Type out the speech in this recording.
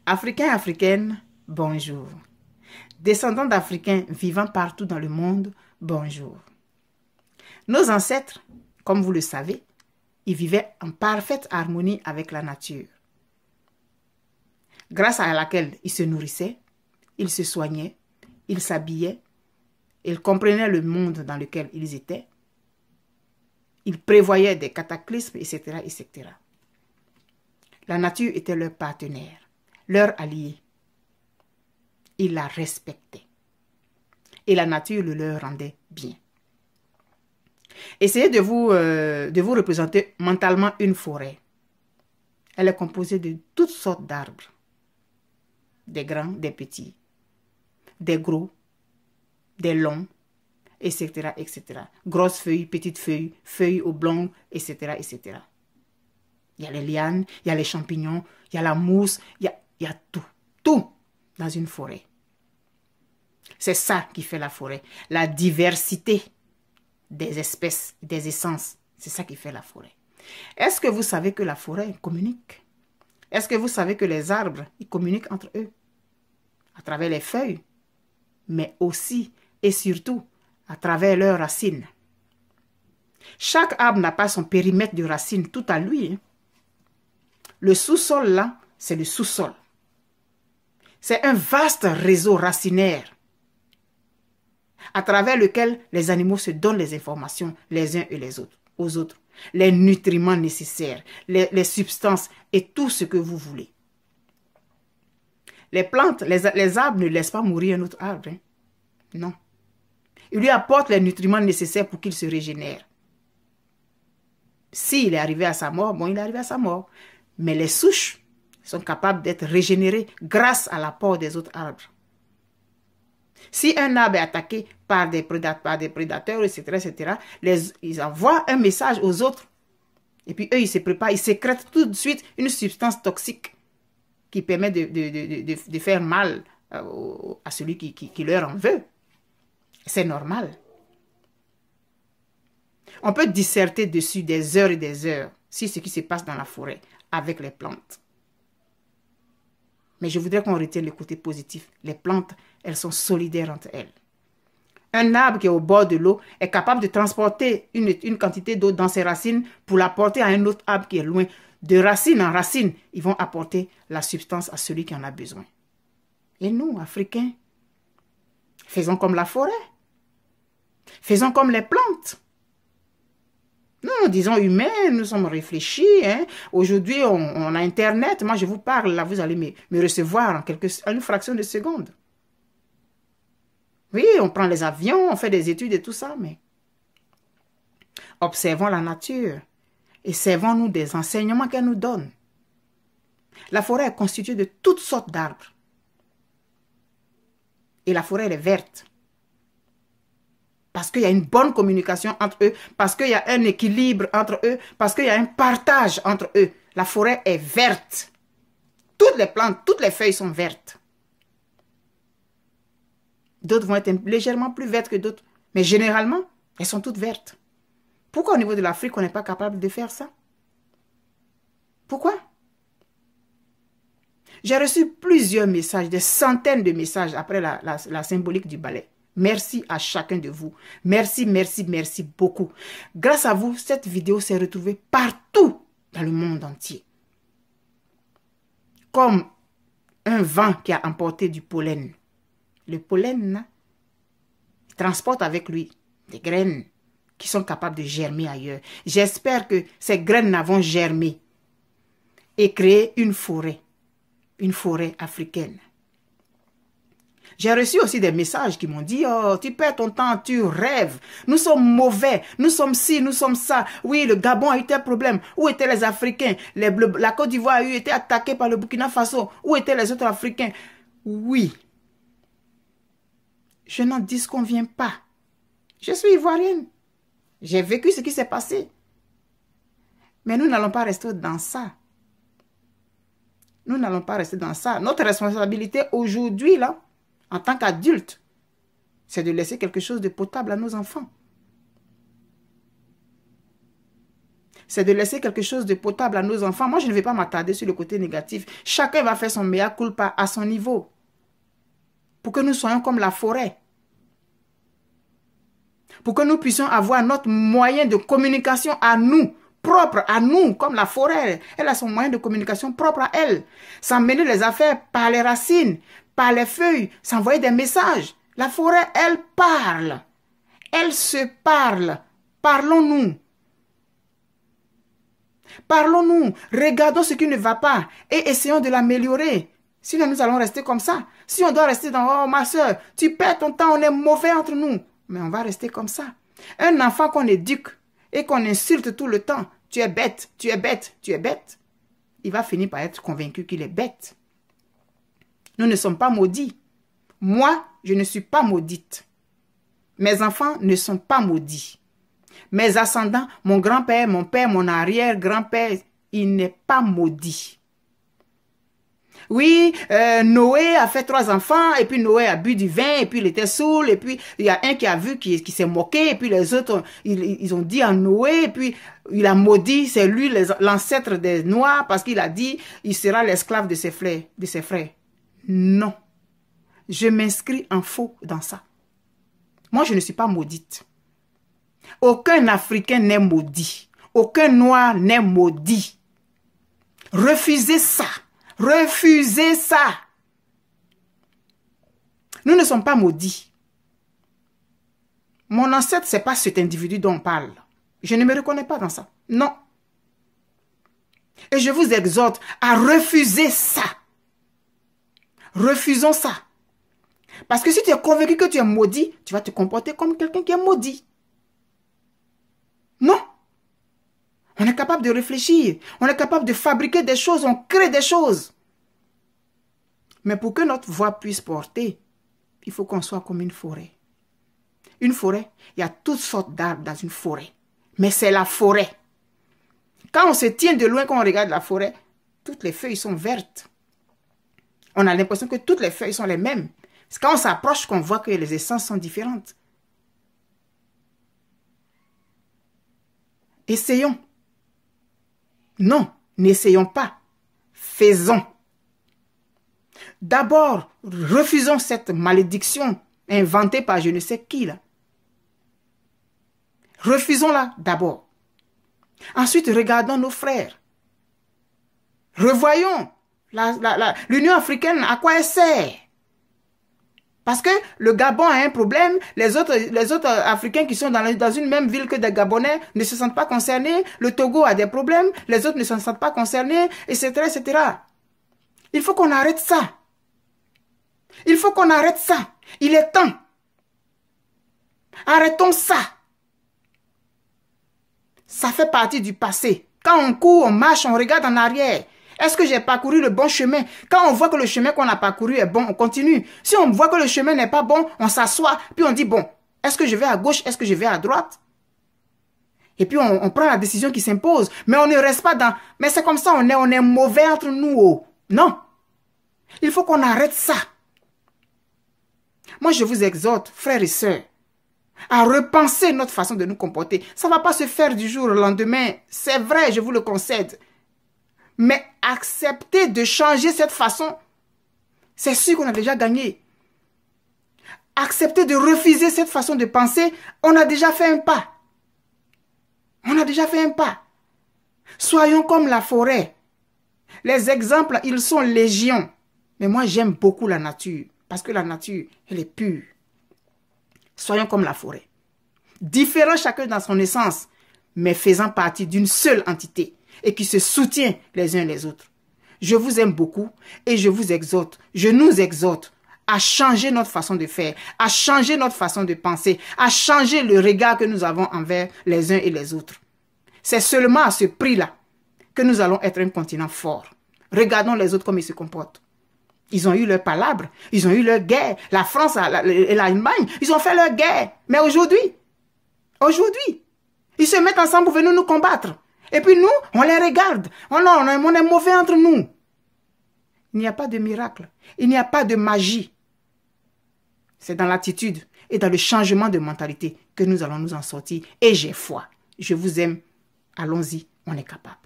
Africains, Africaines, bonjour. Descendants d'Africains vivant partout dans le monde, bonjour. Nos ancêtres, comme vous le savez, ils vivaient en parfaite harmonie avec la nature, grâce à laquelle ils se nourrissaient, ils se soignaient, ils s'habillaient, ils comprenaient le monde dans lequel ils étaient, ils prévoyaient des cataclysmes, etc., etc. La nature était leur partenaire, leur allié. Ils la respectaient. Et la nature le leur rendait bien. Essayez de vous représenter mentalement une forêt. Elle est composée de toutes sortes d'arbres. Des grands, des petits, des gros, des longs, etc., etc. Grosses feuilles, petites feuilles, feuilles oblongues, etc., etc. Il y a les lianes, il y a les champignons, il y a la mousse, il y a tout. Tout dans une forêt. C'est ça qui fait la forêt. La diversité des espèces, des essences. C'est ça qui fait la forêt. Est-ce que vous savez que la forêt communique? Est-ce que vous savez que les arbres, ils communiquent entre eux? À travers les feuilles, mais aussi et surtout à travers leurs racines. Chaque arbre n'a pas son périmètre de racines tout à lui. Hein. Le sous-sol là, c'est le sous-sol. C'est un vaste réseau racinaire à travers lequel les animaux se donnent les informations les uns et les autres, aux autres. Les nutriments nécessaires, les substances et tout ce que vous voulez. Les plantes, les arbres ne laissent pas mourir un autre arbre. Hein. Non. Ils lui apportent les nutriments nécessaires pour qu'il se régénère. S'il est arrivé à sa mort, bon, il est arrivé à sa mort. Mais les souches sont capables d'être régénérées grâce à l'apport des autres arbres. Si un arbre est attaqué par des prédateurs, etc., ils envoient un message aux autres. Et puis eux, ils se préparent, ils sécrètent tout de suite une substance toxique qui permet de faire mal à celui qui leur en veut. C'est normal. On peut disserter dessus des heures et des heures sur ce qui se passe dans la forêt avec les plantes. Mais je voudrais qu'on retienne le côté positif. Les plantes, elles sont solidaires entre elles. Un arbre qui est au bord de l'eau est capable de transporter une quantité d'eau dans ses racines pour l'apporter à un autre arbre qui est loin. De racine en racine, ils vont apporter la substance à celui qui en a besoin. Et nous, Africains, faisons comme la forêt. Faisons comme les plantes. Nous, disons humains, nous sommes réfléchis. Hein. Aujourd'hui, on a Internet. Moi, je vous parle, là, vous allez me recevoir en une fraction de seconde. Oui, on prend les avions, on fait des études et tout ça, mais observons la nature et servons-nous des enseignements qu'elle nous donne. La forêt est constituée de toutes sortes d'arbres. Et la forêt, elle est verte. Parce qu'il y a une bonne communication entre eux, parce qu'il y a un équilibre entre eux, parce qu'il y a un partage entre eux. La forêt est verte. Toutes les plantes, toutes les feuilles sont vertes. D'autres vont être légèrement plus vertes que d'autres. Mais généralement, elles sont toutes vertes. Pourquoi au niveau de l'Afrique, on n'est pas capable de faire ça? Pourquoi? J'ai reçu plusieurs messages, des centaines de messages après la symbolique du ballet. Merci à chacun de vous. Merci, merci, merci beaucoup. Grâce à vous, cette vidéo s'est retrouvée partout dans le monde entier. Comme un vent qui a emporté du pollen. Le pollen transporte avec lui des graines qui sont capables de germer ailleurs. J'espère que ces graines vont germer et créer une forêt africaine. J'ai reçu aussi des messages qui m'ont dit « Oh, tu perds ton temps, tu rêves. Nous sommes mauvais, nous sommes ci, nous sommes ça. Oui, le Gabon a eu tel problème. Où étaient les Africains? La Côte d'Ivoire a été attaquée par le Burkina Faso. Où étaient les autres Africains? » Oui. Je n'en disconviens pas. Je suis ivoirienne. J'ai vécu ce qui s'est passé. Mais nous n'allons pas rester dans ça. Nous n'allons pas rester dans ça. Notre responsabilité aujourd'hui, là, en tant qu'adulte, c'est de laisser quelque chose de potable à nos enfants. c'est de laisser quelque chose de potable à nos enfants. Moi, je ne vais pas m'attarder sur le côté négatif. Chacun va faire son mea culpa à son niveau. Pour que nous soyons comme la forêt. Pour que nous puissions avoir notre moyen de communication à nous, propre à nous, comme la forêt. Elle a son moyen de communication propre à elle. S'emmener les affaires par les racines, par les feuilles, s'envoyer des messages. La forêt, elle parle. Elle se parle. Parlons-nous. Parlons-nous. Regardons ce qui ne va pas et essayons de l'améliorer. Sinon, nous allons rester comme ça. Si on doit rester dans « Oh, ma soeur, tu perds ton temps, on est mauvais entre nous. » Mais on va rester comme ça. Un enfant qu'on éduque et qu'on insulte tout le temps, « Tu es bête, tu es bête, tu es bête. » Il va finir par être convaincu qu'il est bête. Nous ne sommes pas maudits. Moi, je ne suis pas maudite. Mes enfants ne sont pas maudits. Mes ascendants, mon grand-père, mon père, mon arrière-grand-père, il n'est pas maudit. Oui, Noé a fait 3 enfants, et puis Noé a bu du vin, et puis il était saoul, et puis il y a un qui a vu, qui s'est moqué, et puis les autres, ils ont dit à Noé, et puis il a maudit, c'est lui l'ancêtre des Noirs, parce qu'il a dit, il sera l'esclave de ses frères. Non, je m'inscris en faux dans ça. Moi, je ne suis pas maudite. Aucun Africain n'est maudit. Aucun Noir n'est maudit. Refusez ça. Refusez ça. Nous ne sommes pas maudits. Mon ancêtre, ce n'est pas cet individu dont on parle. Je ne me reconnais pas dans ça. Non. Et je vous exhorte à refuser ça. Refusons ça. Parce que si tu es convaincu que tu es maudit, tu vas te comporter comme quelqu'un qui est maudit. Non. On est capable de réfléchir. On est capable de fabriquer des choses. On crée des choses. Mais pour que notre voix puisse porter, il faut qu'on soit comme une forêt. Une forêt, il y a toutes sortes d'arbres dans une forêt. Mais c'est la forêt. Quand on se tient de loin, quand on regarde la forêt, toutes les feuilles sont vertes. On a l'impression que toutes les feuilles sont les mêmes. C'est quand on s'approche qu'on voit que les essences sont différentes. Essayons. Non, n'essayons pas. Faisons. D'abord, refusons cette malédiction inventée par je ne sais qui là. Refusons-la d'abord. Ensuite, regardons nos frères. Revoyons l'Union africaine, à quoi elle sert. Parce que le Gabon a un problème, les autres Africains qui sont dans une même ville que des Gabonais ne se sentent pas concernés, le Togo a des problèmes, les autres ne se sentent pas concernés, etc., etc. Il faut qu'on arrête ça. Il faut qu'on arrête ça. Il est temps. Arrêtons ça. Ça fait partie du passé. Quand on court, on marche, on regarde en arrière. Est-ce que j'ai parcouru le bon chemin? Quand on voit que le chemin qu'on a parcouru est bon, on continue. Si on voit que le chemin n'est pas bon, on s'assoit, puis on dit, bon, est-ce que je vais à gauche, est-ce que je vais à droite? Et puis on prend la décision qui s'impose. Mais on ne reste pas dans, mais c'est comme ça, on est mauvais entre nous. Oh. Non. Il faut qu'on arrête ça. Moi, je vous exhorte, frères et sœurs, à repenser notre façon de nous comporter. Ça ne va pas se faire du jour au lendemain. C'est vrai, je vous le concède. Mais accepter de changer cette façon, c'est sûr qu'on a déjà gagné. Accepter de refuser cette façon de penser, on a déjà fait un pas. On a déjà fait un pas. Soyons comme la forêt. Les exemples, ils sont légion. Mais moi, j'aime beaucoup la nature. Parce que la nature, elle est pure. Soyons comme la forêt. Différents chacun dans son essence, mais faisant partie d'une seule entité. Et qui se soutient les uns les autres. Je vous aime beaucoup et je vous exhorte, je nous exhorte à changer notre façon de faire, à changer notre façon de penser, à changer le regard que nous avons envers les uns et les autres. C'est seulement à ce prix-là que nous allons être un continent fort. Regardons les autres comme ils se comportent. Ils ont eu leur palabre, ils ont eu leur guerre. La France et l'Allemagne, ils ont fait leur guerre. Mais aujourd'hui, ils se mettent ensemble pour venir nous combattre. Et puis nous, on les regarde. On est mauvais entre nous. Il n'y a pas de miracle. Il n'y a pas de magie. C'est dans l'attitude et dans le changement de mentalité que nous allons nous en sortir. Et j'ai foi. Je vous aime. Allons-y. on est capable.